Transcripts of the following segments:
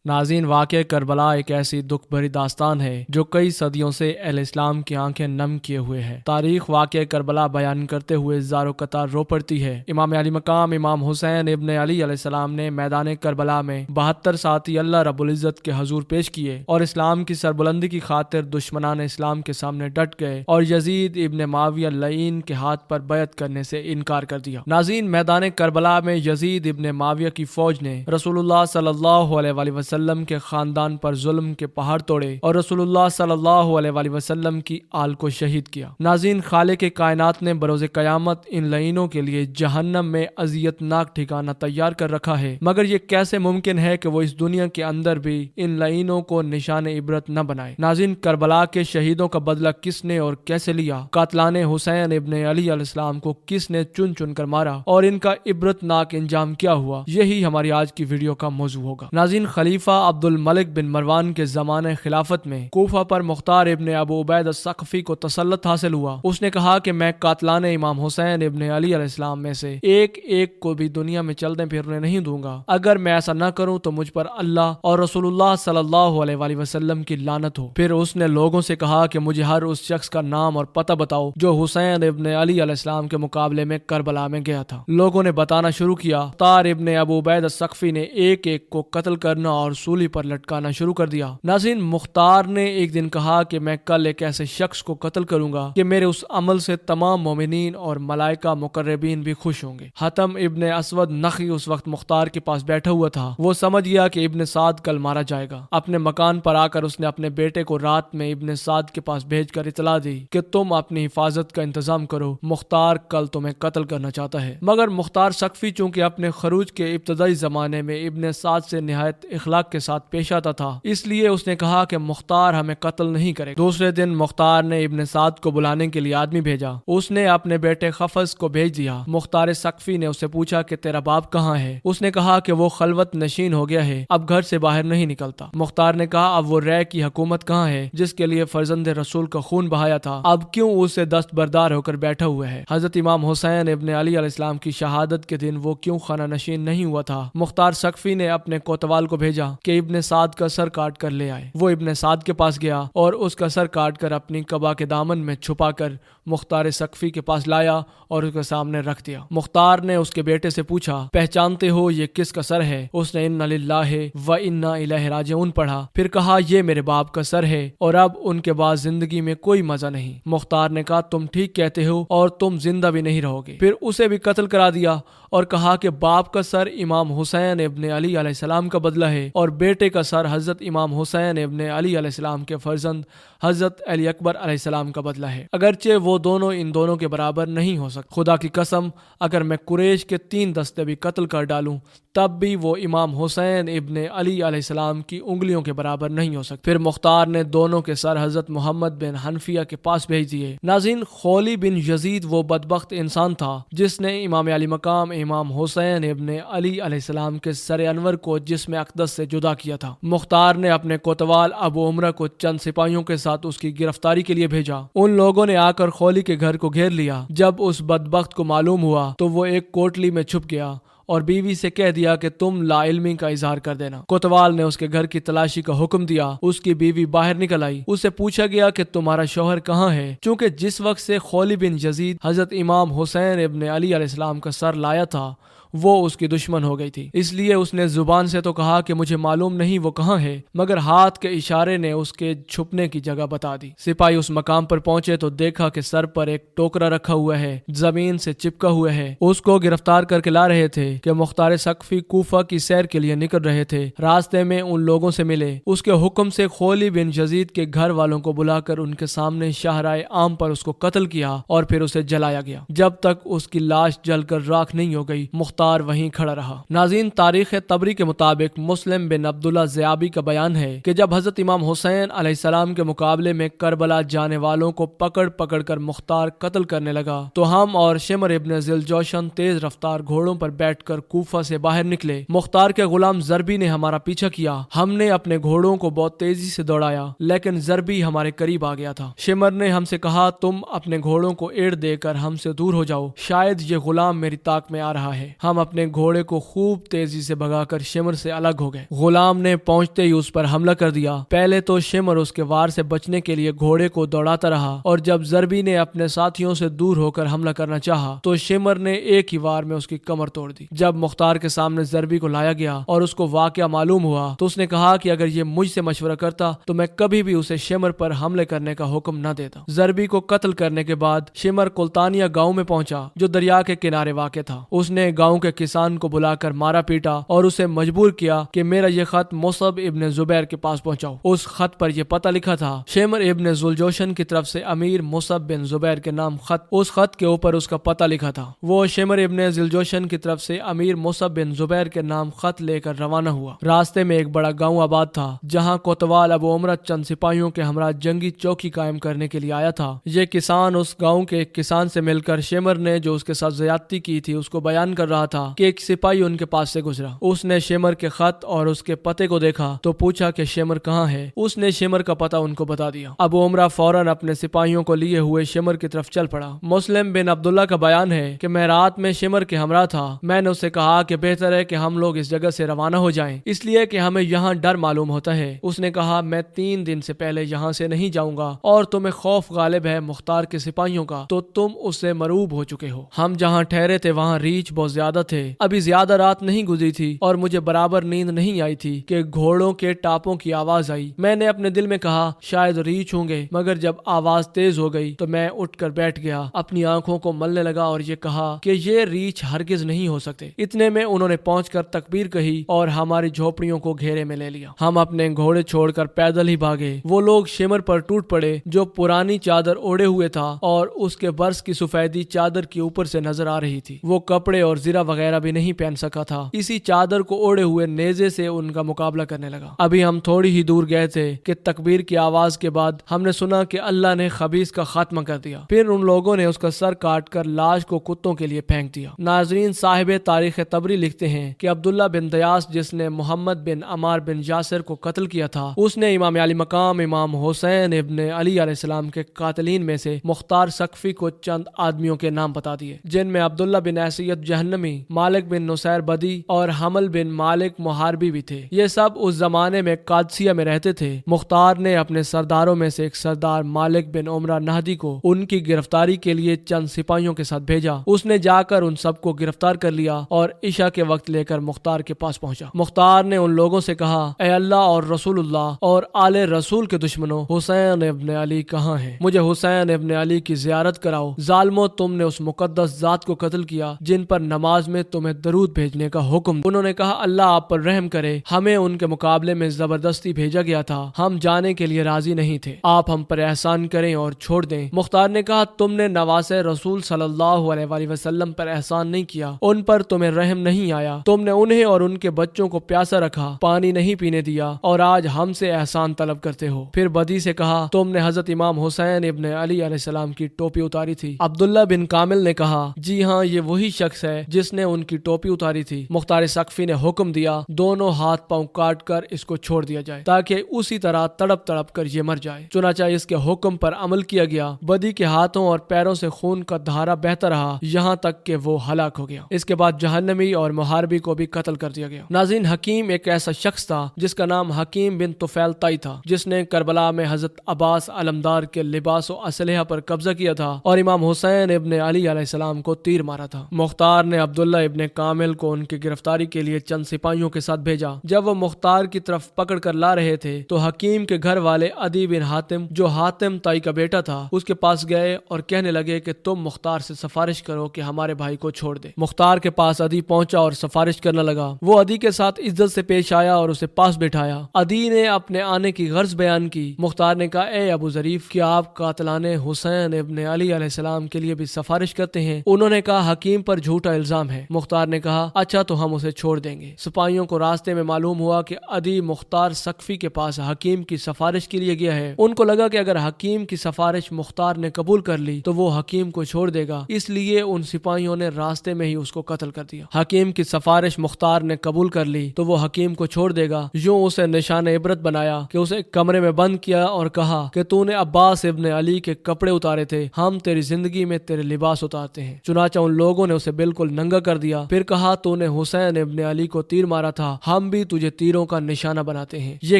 ناظرین، واقعہ کربلا ایک ایسی دکھ بھری داستان ہے جو کئی صدیوں سے اہل اسلام کی آنکھیں نم کیے ہوئے ہے۔ تاریخ واقعہ کربلا بیان کرتے ہوئے زار و قطار رو پڑتی ہے۔ امام علی مقام امام حسین ابن علی علیہ السلام نے میدان کربلا میں 72 ساتھی اللہ رب العزت کے حضور پیش کیے اور اسلام کی سربلندی کی خاطر دشمنان اسلام کے سامنے ڈٹ گئے اور یزید ابن معاویہ لعین کے ہاتھ پر بیعت کرنے سے انکار کر دیا۔ ناظرین، میدان کربلا میں یزید ابن معاویہ کی فوج نے رسول اللہ صلی اللہ علیہ وسلم کے خاندان پر ظلم کے پہاڑ توڑے اور رسول اللہ صلی اللہ علیہ وسلم کی آل کو شہید کیا۔ ناظرین، خالق کائنات نے بروز قیامت ان لعینوں کے لیے جہنم میں اذیت ناک ٹھکانہ تیار کر رکھا ہے، مگر یہ کیسے ممکن ہے کہ وہ اس دنیا کے اندر بھی ان لعینوں کو نشان عبرت نہ بنائے؟ ناظرین، کربلا کے شہیدوں کا بدلہ کس نے اور کیسے لیا؟ قاتلان حسین ابن علی علیہ السلام کو کس نے چن چن کر مارا اور ان کا عبرت ناک انجام کیا ہوا؟ یہی ہماری آج کی ویڈیو کا موضوع ہوگا۔ ناظرین، خلیفہ عبد الملک بن مروان کے زمانہ خلافت میں کوفہ پر مختار ابن ابو عبید الثقفی کو تسلط حاصل ہوا۔ اس نے کہا کہ میں قاتلان امام حسین ابن علی علیہ السلام میں سے ایک ایک کو بھی دنیا میں چلنے پھرنے نہیں دوں گا۔ اگر میں ایسا نہ کروں تو مجھ پر اللہ اور رسول اللہ صلی اللہ علیہ وسلم کی لعنت ہو۔ پھر اس نے لوگوں سے کہا کہ مجھے ہر اس شخص کا نام اور پتہ بتاؤ جو حسین ابن علی علیہ السلام کے مقابلے میں کربلا میں گیا تھا۔ لوگوں نے بتانا شروع کیا۔ مختار ابن ابو عبید الثقفی نے ایک ایک کو قتل کرنا اور سولی پر لٹکانا شروع کر دیا۔ ناظرین، مختار نے ایک دن کہا کہ میں کل ایک ایسے شخص کو قتل کروں گا کہ میرے اس عمل سے تمام مومنین اور ملائکہ مقربین بھی خوش ہوں گے۔ حتم ابن اسود نخی اس وقت مختار کے پاس بیٹھا ہوا تھا۔ وہ سمجھ گیا کہ ابن سعد کل مارا جائے گا۔ اپنے مکان پر آ کر اس نے اپنے بیٹے کو رات میں ابن سعد کے پاس بھیج کر اطلاع دی کہ تم اپنی حفاظت کا انتظام کرو، مختار کل تمہیں قتل کرنا چاہتا ہے۔ مگر مختار ثقفی چونکہ اپنے خروج کے ابتدائی زمانے میں ابن سعد سے نہایت اخلاق کے ساتھ پیش آتا تھا، اس لیے اس نے کہا کہ مختار ہمیں قتل نہیں کرے۔ دوسرے دن مختار نے ابن سعد کو بلانے کے لیے آدمی بھیجا۔ اس نے اپنے بیٹے خفض کو بھیج دیا۔ مختار ثقفی نے اس سے پوچھا کہ تیرا باپ کہاں ہے؟ اس نے کہا کہ وہ خلوت نشین ہو گیا ہے، اب گھر سے باہر نہیں نکلتا۔ مختار نے کہا اب وہ رے کی حکومت کہاں ہے جس کے لیے فرزند رسول کا خون بہایا تھا، اب کیوں اسے دست بردار ہو کر بیٹھا ہوا ہے؟ حضرت امام حسین ابن علی علیہ السلام کی شہادت کے دن وہ کیوں خانہ نشین نہیں ہوا تھا؟ مختار ثقفی نے اپنے کوتوال کو بھیجا کہ ابن سعد کا سر کاٹ کر لے آئے۔ وہ ابن سعد کے پاس گیا اور اس کا سر کاٹ کر اپنی قبا کے دامن میں چھپا کر مختار ثقفی کے پاس لایا اور اس کے سامنے رکھ دیا۔ مختار نے اس کے بیٹے سے پوچھا پہچانتے ہو یہ کس کا سر ہے؟ اس نے انا للہ و انا الیہ راجعون پڑھا، پھر کہا یہ میرے باپ کا سر ہے اور اب ان کے بعد زندگی میں کوئی مزہ نہیں۔ مختار نے کہا تم ٹھیک کہتے ہو اور تم زندہ بھی نہیں رہو گے۔ پھر اسے بھی قتل کرا دیا اور کہا کہ باپ کا سر امام حسین ابن علی علیہ السلام کا بدلہ ہے اور بیٹے کا سر حضرت امام حسین ابن علی علیہ السلام کے فرزند حضرت علی اکبر علیہ السلام کا بدلہ ہے، اگرچہ وہ دونوں ان دونوں کے برابر نہیں ہو سکتے۔ خدا کی قسم، اگر میں قریش کے 3 دستے بھی قتل کر ڈالوں تب بھی وہ امام حسین ابن علی علیہ السلام کی انگلیوں کے برابر نہیں ہو سکتے۔ پھر مختار نے دونوں کے سر حضرت محمد بن حنفیہ کے پاس بھیج دیے۔ ناظرین، خولی بن یزید وہ بدبخت انسان تھا جس نے امام علی مقام امام حسین ابن علی علیہ السلام کے سر انور کو جسم اقدس سے جدا کیا تھا۔ مختار نے اپنے کوتوال ابو عمرہ کو چند سپاہیوں کے ساتھ اس کی گرفتاری کے لیے بھیجا۔ ان لوگوں نے آ کر خولی کے گھر کو گھیر لیا۔ جب اس بدبخت کو معلوم ہوا تو وہ ایک کوٹلی میں چھپ گیا اور بیوی سے کہہ دیا کہ تم لا علمی کا اظہار کر دینا۔ کوتوال نے اس کے گھر کی تلاشی کا حکم دیا۔ اس کی بیوی باہر نکل آئی۔ اس سے پوچھا گیا کہ تمہارا شوہر کہاں ہے؟ چونکہ جس وقت سے خولی بن یزید حضرت امام حسین ابن علی علیہ السلام کا سر لایا تھا وہ اس کی دشمن ہو گئی تھی، اس لیے اس نے زبان سے تو کہا کہ مجھے معلوم نہیں وہ کہاں ہے، مگر ہاتھ کے اشارے نے اس کے چھپنے کی جگہ بتا دی۔ سپاہی اس مقام پر پہنچے تو دیکھا کہ سر پر ایک ٹوکرا رکھا ہوا ہے، زمین سے چپکا ہوا ہے۔ اس کو گرفتار کر کے لا رہے تھے کہ مختار ثقفی کوفہ کی سیر کے لیے نکل رہے تھے۔ راستے میں ان لوگوں سے ملے۔ اس کے حکم سے خولی بن یزید کے گھر والوں کو بلا کر ان کے سامنے شاہراہ عام پر اس کو قتل کیا اور پھر اسے جلایا گیا۔ جب تک اس کی لاش جل کر راکھ نہیں ہو گئی مختار وہیں کھڑا رہا۔ ناظرین، تاریخ طبری کے مطابق مسلم بن عبداللہ زیابی کا بیان ہے کہ جب حضرت امام حسین علیہ السلام کے مقابلے میں کربلا جانے والوں کو پکڑ پکڑ کر مختار قتل کرنے لگا تو ہم اور شمر ابن ذوالجوشن تیز رفتار گھوڑوں پر بیٹھ کر کوفہ سے باہر نکلے۔ مختار کے غلام زربی نے ہمارا پیچھا کیا۔ ہم نے اپنے گھوڑوں کو بہت تیزی سے دوڑایا لیکن زربی ہمارے قریب آ گیا تھا۔ شمر نے ہم سے کہا تم اپنے گھوڑوں کو ایڑ دے کر ہم سے دور ہو جاؤ، شاید یہ غلام میری طاق میں آ رہا ہے۔ ہم ہم اپنے گھوڑے کو خوب تیزی سے بھگا کر شمر سے الگ ہو گئے۔ غلام نے پہنچتے ہی اس پر حملہ کر دیا۔ پہلے تو شمر اس کے وار سے بچنے کے لیے گھوڑے کو دوڑاتا رہا، اور جب ضربی نے اپنے ساتھیوں سے دور ہو کر حملہ کرنا چاہا تو شمر نے ایک ہی وار میں اس کی کمر توڑ دی۔ جب مختار کے سامنے ضربی کو لایا گیا اور اس کو واقعہ معلوم ہوا تو اس نے کہا کہ اگر یہ مجھ سے مشورہ کرتا تو میں کبھی بھی اسے شمر پر حملے کرنے کا حکم نہ دیتا۔ ضربی کو قتل کرنے کے بعد شمر کلتانیہ گاؤں میں پہنچا جو دریا کے کنارے واقع تھا۔ اس نے گاؤں کے کسان کو بلا کر مارا پیٹا اور اسے مجبور کیا کہ میرا یہ خط مصعب ابن زبیر کے پاس پہنچاؤ۔ اس خط پر یہ پتہ لکھا تھا، شمر ابن ذوالجوشن کی طرف سے امیر مصعب بن زبیر کے نام خط۔ اس خط کے اوپر اس کا پتہ لکھا تھا۔ وہ شمر ابن ذوالجوشن کی طرف سے امیر مصعب بن زبیر کے نام خط لے کر روانہ ہوا۔ راستے میں ایک بڑا گاؤں آباد تھا جہاں کوتوال ابو عمرہ چند سپاہیوں کے ہمراہ جنگی چوکی قائم کرنے کے لیے آیا تھا۔ یہ کسان اس گاؤں کے ایک کسان سے مل کر شمر نے جو اس کے ساتھ زیادتی کی تھی اس کو بیان کر رہا تھا کہ ایک سپاہی ان کے پاس سے گزرا۔ اس نے شمر کے خط اور اس کے پتے کو دیکھا تو پوچھا کہ شمر کہاں ہے۔ اس نے شمر کا پتہ ان کو بتا دیا۔ ابو عمرہ فوراً اپنے سپاہیوں کو لیے ہوئے شمر کی طرف چل پڑا۔ مسلم بن عبداللہ کا بیان ہے کہ میں رات میں شمر کے ہمراہ تھا۔ میں نے اسے کہا کہ بہتر ہے کہ ہم لوگ اس جگہ سے روانہ ہو جائیں، اس لیے کہ ہمیں یہاں ڈر معلوم ہوتا ہے۔ اس نے کہا میں 3 دن سے پہلے یہاں سے نہیں جاؤں گا، اور تمہیں خوف غالب ہے مختار کے سپاہیوں کا تو تم اس سے مروب ہو چکے ہو۔ ہم جہاں ٹھہرے تھے وہاں ریچھ بہت زیادہ تھے، ابھی زیادہ رات نہیں گزری تھی اور مجھے برابر نیند نہیں آئی تھی کہ گھوڑوں کے ٹاپوں کی آواز آئی۔ میں نے اپنے دل میں کہا شاید ریچھ ہوں گے، مگر جب آواز تیز ہو گئی تو میں اٹھ کر بیٹھ گیا، اپنی آنکھوں کو ملنے لگا اور یہ کہا کہ یہ ریچھ ہرگز نہیں ہو سکتے۔ اتنے میں انہوں نے پہنچ کر تکبیر کہی اور ہماری جھوپڑیوں کو گھیرے میں لے لیا۔ ہم اپنے گھوڑے چھوڑ کر پیدل ہی بھاگے۔ وہ لوگ شمر پر ٹوٹ پڑے جو پرانی چادر اوڑے ہوئے تھا اور اس کے برس کی سفیدی چادر کے اوپر سے نظر آ رہی تھی۔ وہ کپڑے اور زرہ وغیرہ بھی نہیں پہن سکا تھا، اسی چادر کو اوڑے ہوئے نیزے سے ان کا مقابلہ کرنے لگا۔ ابھی ہم تھوڑی ہی دور گئے تھے کہ تکبیر کی آواز کے بعد ہم نے سنا کہ اللہ نے خبیث کا خاتمہ کر دیا۔ پھر ان لوگوں نے اس کا سر کاٹ کر لاش کو کتوں کے لیے پھینک دیا۔ ناظرین، صاحب تاریخ طبری لکھتے ہیں کہ عبداللہ بن دیاس جس نے محمد بن عمار بن یاسر کو قتل کیا تھا، اس نے امام علی مقام امام حسین ابن علی علیہ السلام کے قاتلین میں سے مختار سقفی کو چند آدمیوں کے نام بتا دیے، جن میں عبداللہ بن اسید جہنمی، مالک بن نصیر بدی اور حمل بن مالک محاربی بھی تھے۔ یہ سب اس زمانے میں قادسیہ میں رہتے تھے۔ مختار نے اپنے سرداروں میں سے ایک سردار مالک بن عمرہ نہدی کو ان کی گرفتاری کے لیے چند سپاہیوں کے ساتھ بھیجا۔ اس نے جا کر ان سب کو گرفتار کر لیا اور عشاء کے وقت لے کر مختار کے پاس پہنچا۔ مختار نے ان لوگوں سے کہا، اے اللہ اور رسول اللہ اور آل رسول کے دشمنوں، حسین ابن علی کہاں ہے؟ مجھے حسین ابن علی کی زیارت کراؤ۔ ظالموں، تم نے اس مقدس ذات کو قتل کیا جن پر نماز میں تمہیں درود بھیجنے کا حکم۔ انہوں نے کہا، اللہ آپ پر رحم کرے، ہمیں ان کے مقابلے میں زبردستی بھیجا گیا تھا، ہم جانے کے لیے راضی نہیں تھے، آپ ہم پر احسان کریں اور چھوڑ دیں۔ مختار نے کہا، تم نے نواسے رسول صلی اللہ علیہ وآلہ وسلم پر احسان نہیں کیا، ان پر تمہیں رحم نہیں آیا، تم نے انہیں اور ان کے بچوں کو پیاسا رکھا، پانی نہیں پینے دیا، اور آج ہم سے احسان طلب کرتے ہو۔ پھر بدی سے کہا، تم نے حضرت امام حسین ابن علی علیہ السلام کی ٹوپی اتاری تھی۔ عبداللہ بن کامل نے کہا، جی ہاں، یہ وہی شخص ہے جس نے ان کی ٹوپی اتاری تھی۔ مختار سقفی نے حکم دیا، دونوں ہاتھ پاؤں کاٹ کر اس کو چھوڑ دیا جائے تاکہ اسی طرح تڑپ تڑپ کر یہ مر جائے۔ چنانچہ اس کے حکم پر عمل کیا گیا۔ بدی کے ہاتھوں اور پیروں سے خون کا دھارا بہتا رہا یہاں تک کہ وہ ہلاک ہو گیا۔ اس کے بعد جہنمی اور محاربی کو بھی قتل کر دیا گیا۔ ناظرین، حکیم ایک ایسا شخص تھا جس کا نام حکیم بن طفیل طائی تھا، جس نے کربلا میں حضرت عباس علمدار کے لباس و اسلحہ پر قبضہ کیا تھا اور امام حسین ابن علی علیہ السلام کو تیر مارا تھا۔ مختار نے عبداللہ ابن کامل کو ان کی گرفتاری کے لیے چند سپاہیوں کے ساتھ بھیجا۔ جب وہ مختار کی طرف پکڑ کر لا رہے تھے تو حکیم کے گھر والے عدی بن حاتم، جو حاتم طائی کا بیٹا تھا، اس کے پاس گئے اور کہنے لگے کہ تم مختار سے سفارش کرو کہ ہمارے بھائی کو چھوڑ دے۔ مختار کے پاس عدی پہنچا اور سفارش کرنے لگا۔ وہ عدی کے ساتھ عزت سے پیش آیا اور اسے پاس بٹھایا۔ عدی نے اپنے آنے کی غرض بیان کی۔ مختار نے کہا، اے ابو ظریف، کیا آپ قاتلان حسین ابن علی علیہ السلام کے لیے بھی سفارش کرتے ہیں؟ انہوں نے کہا، حکیم پر جھوٹا الزام ہے۔ مختار نے کہا، اچھا تو ہم اسے چھوڑ دیں گے۔ سپاہیوں کو راستے میں معلوم ہوا کہ عدی مختار سقفی کے پاس حکیم کی سفارش کے لیے گیا ہے۔ ان کو لگا کہ اگر حکیم کی سفارش مختار نے قبول کر لی تو وہ حکیم کو چھوڑ دے گا، اس لیے ان سپاہیوں نے راستے میں ہی اس کو قتل کر دیا۔ حکیم کی سفارش مختار نے قبول کر لی تو وہ حکیم کو چھوڑ دے گا۔ یوں اسے نشان عبرت بنایا کہ اسے کمرے میں بند کیا اور کہا کہ تو نے عباس ابن علی کے کپڑے اتارے تھے، ہم تیری زندگی میں تیرے لباس اتارتے ہیں۔ چنانچہ ان لوگوں نے اسے بالکل ننگا ننگا کر دیا، پھر کہا تو نے حسین ابن علی کو تیر مارا تھا، ہم بھی تجھے تیروں کا نشانہ بناتے ہیں۔ یہ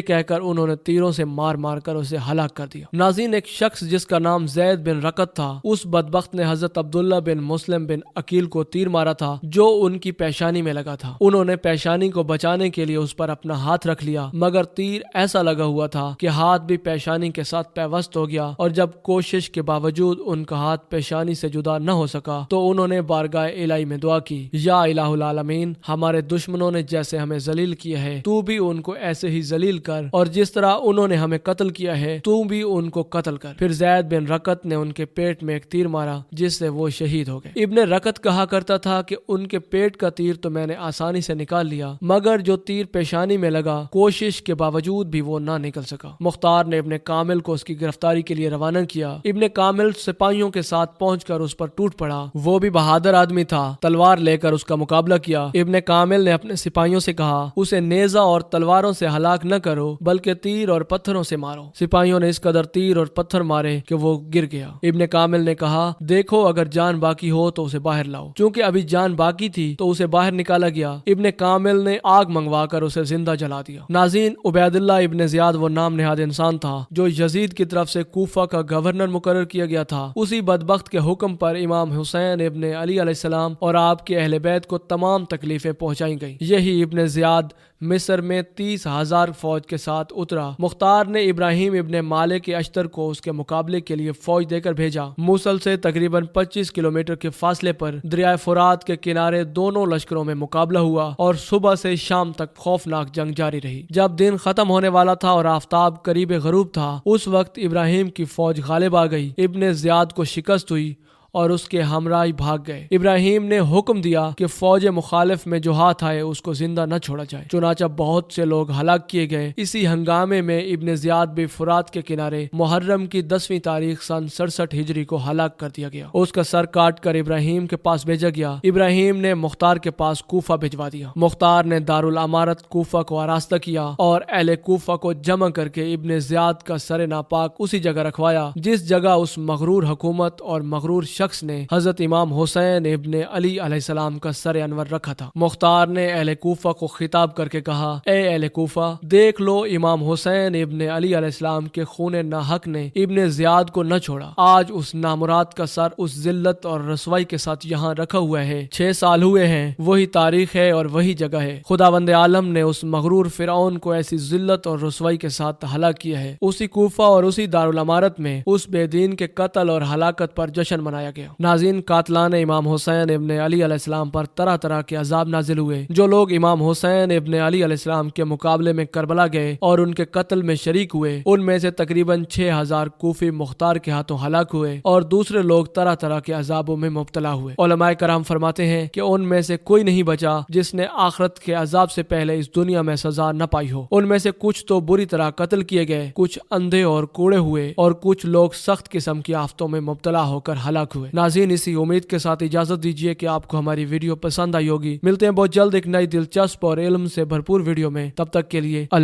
کہہ کر انہوں نے تیروں سے مار مار کر اسے ہلاک کر دیا۔ ناظرین، ایک شخص جس کا نام زید بن رقت تھا، اس بدبخت نے حضرت عبداللہ بن مسلم بن عقیل کو تیر مارا تھا جو ان کی پیشانی میں لگا تھا۔ انہوں نے پیشانی کو بچانے کے لیے اس پر اپنا ہاتھ رکھ لیا، مگر تیر ایسا لگا ہوا تھا کہ ہاتھ بھی پیشانی کے ساتھ پیوست ہو گیا، اور جب کوشش کے باوجود ان کا ہاتھ پیشانی سے جدا نہ ہو سکا تو انہوں نے بارگاہ الہی میں دعا کی، یا الہ العالمین، ہمارے دشمنوں نے جیسے ہمیں ذلیل کیا ہے تو بھی ان کو ایسے ہی ذلیل کر، اور جس طرح انہوں نے ہمیں قتل کیا ہے تو بھی ان کو قتل کر۔ پھر زید بن رقت نے ان کے پیٹ میں ایک تیر مارا جس سے وہ شہید ہو گئے۔ ابن رقت کہا کرتا تھا کہ ان کے پیٹ کا تیر تو میں نے آسانی سے نکال لیا، مگر جو تیر پیشانی میں لگا کوشش کے باوجود بھی وہ نہ نکل سکا۔ مختار نے ابن کامل کو اس کی گرفتاری کے لیے روانہ کیا۔ ابن کامل سپاہیوں کے ساتھ پہنچ کر اس پر ٹوٹ پڑا، وہ بھی بہادر آدمی تھا، تلوار لے کر اس کا مقابلہ کیا۔ ابن کامل نے اپنے سپاہیوں سے کہا، اسے نیزہ اور تلواروں سے ہلاک نہ کرو بلکہ تیر اور پتھروں سے مارو۔ سپاہیوں نے اس قدر تیر اور پتھر مارے کہ وہ گر گیا۔ ابن کامل نے کہا، دیکھو اگر جان باقی ہو تو اسے باہر لاؤ۔ چونکہ ابھی جان باقی تھی تو اسے باہر نکالا گیا۔ ابن کامل نے آگ منگوا کر اسے زندہ جلا دیا۔ ناظرین، عبید اللہ ابن زیاد وہ نام نہاد انسان تھا جو یزید کی طرف سے کوفہ کا گورنر مقرر کیا گیا تھا۔ اسی بدبخت کے حکم پر امام حسین ابن علی علیہ السلام اور آپ کے اہل بیت کو تمام تکلیفیں پہنچائی گئیں۔ یہی ابن زیاد مصر میں 30,000 فوج کے ساتھ اترا۔ مختار نے ابراہیم ابن مالک اشتر کو اس کے مقابلے کے لیے فوج دے کر بھیجا۔ موصل سے تقریباً 25 کلومیٹر کے فاصلے پر دریائے فرات کے کنارے دونوں لشکروں میں مقابلہ ہوا اور صبح سے شام تک خوفناک جنگ جاری رہی۔ جب دن ختم ہونے والا تھا اور آفتاب قریب غروب تھا، اس وقت ابراہیم کی فوج غالب آ گئی۔ ابن زیاد کو شکست ہوئی اور اس کے ہمراہی بھاگ گئے۔ ابراہیم نے حکم دیا کہ فوج مخالف میں جو ہاتھ آئے اس کو زندہ نہ چھوڑا جائے، چنانچہ بہت سے لوگ ہلاک کیے گئے۔ اسی ہنگامے میں ابن زیاد بھی فرات کے کنارے محرم کی 10ویں تاریخ سن 67 ہجری کو ہلاک کر دیا گیا۔ اس کا سر کاٹ کر ابراہیم کے پاس بھیجا گیا۔ ابراہیم نے مختار کے پاس کوفہ بھجوا دیا۔ مختار نے دارالامارت کوفہ کو آراستہ کیا اور اہل کوفہ کو جمع کر کے ابن زیاد کا سر ناپاک اسی جگہ رکھوایا جس جگہ اس مغرور حکومت اور مغرور شخص نے حضرت امام حسین ابن علی علیہ السلام کا سر انور رکھا تھا۔ مختار نے اہل کوفہ کو خطاب کر کے کہا، اے اہل کوفہ، دیکھ لو امام حسین ابن علی علیہ السلام کے خون ناحق نے ابن زیاد کو نہ چھوڑا۔ آج اس نامراد کا سر اس ذلت اور رسوائی کے ساتھ یہاں رکھا ہوا ہے۔ 6 سال ہوئے ہیں، وہی تاریخ ہے اور وہی جگہ ہے۔ خداوند عالم نے اس مغرور فرعون کو ایسی ذلت اور رسوائی کے ساتھ ہلاک کیا ہے۔ اسی کوفہ اور اسی دارالامارت میں اس بے دین کے قتل اور ہلاکت پر جشن منایا گیا۔ ناظرین، قاتلان امام حسین ابن علی علیہ السلام پر طرح طرح کے عذاب نازل ہوئے۔ جو لوگ امام حسین ابن علی علیہ السلام کے مقابلے میں کربلا گئے اور ان کے قتل میں شریک ہوئے، ان میں سے تقریباً 6,000 کوفی مختار کے ہاتھوں ہلاک ہوئے اور دوسرے لوگ طرح طرح کے عذابوں میں مبتلا ہوئے۔ علماء کرام فرماتے ہیں کہ ان میں سے کوئی نہیں بچا جس نے آخرت کے عذاب سے پہلے اس دنیا میں سزا نہ پائی ہو۔ ان میں سے کچھ تو بری طرح قتل کیے گئے، کچھ اندھے اور کوڑے ہوئے اور کچھ لوگ سخت قسم کی آفتوں میں مبتلا ہو کر ہلاک ہوئے۔ ناظرین، اسی امید کے ساتھ اجازت دیجیے کہ آپ کو ہماری ویڈیو پسند آئی ہوگی۔ ملتے ہیں بہت جلد ایک نئی دلچسپ اور علم سے بھرپور ویڈیو میں، تب تک کے لیے اللہ